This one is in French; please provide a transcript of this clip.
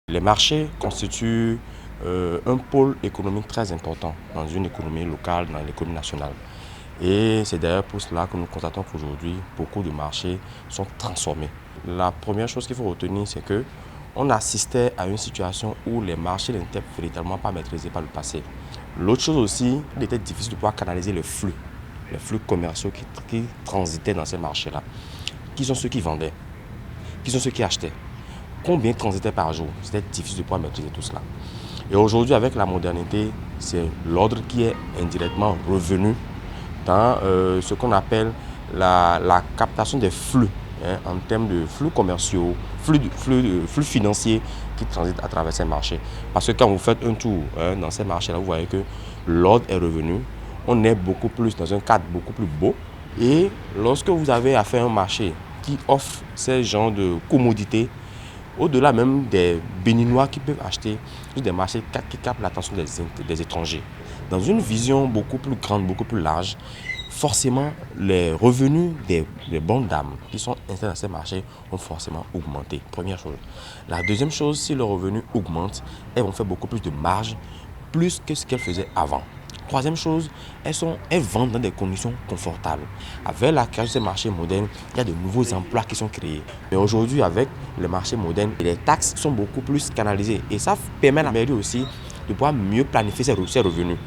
Les marchés constituent un pôle économique très important dans une économie locale, dans l'économie nationale. Et c'est d'ailleurs pour cela que nous constatons qu'aujourd'hui, beaucoup de marchés sont transformés. La première chose qu'il faut retenir, c'est qu'on assistait à une situation où les marchés n'étaient véritablement pas maîtrisés par le passé. L'autre chose aussi, il était difficile de pouvoir canaliser les flux commerciaux qui transitaient dans ces marchés-là. Qui sont ceux qui vendaient? Qui sont ceux qui achetaient? Combien transitaient par jour? C'était difficile de pouvoir maîtriser tout cela. Et aujourd'hui, avec la modernité, c'est l'ordre qui est indirectement revenu dans ce qu'on appelle la captation des flux, en termes de flux commerciaux, flux financiers qui transitent à travers ces marchés. Parce que quand vous faites un tour dans ces marchés-là, vous voyez que l'ordre est revenu. On est beaucoup plus dans un cadre beaucoup plus beau. Et lorsque vous avez affaire à un marché qui offre ces genres de commodités, au-delà même des Béninois qui peuvent acheter, des marchés qui captent l'attention des étrangers. Dans une vision beaucoup plus grande, beaucoup plus large, forcément, les revenus des bonnes dames qui sont installées dans ces marchés vont forcément augmenter. Première chose. La deuxième chose, si le revenu augmente, elles vont faire beaucoup plus de marge, plus que ce qu'elles faisaient avant. Troisième chose, elles vendent dans des conditions confortables. Avec la création de ces marchés modernes, il y a de nouveaux emplois qui sont créés. Mais aujourd'hui, avec le marché moderne, les taxes sont beaucoup plus canalisées. Et ça permet à la mairie aussi de pouvoir mieux planifier ses revenus.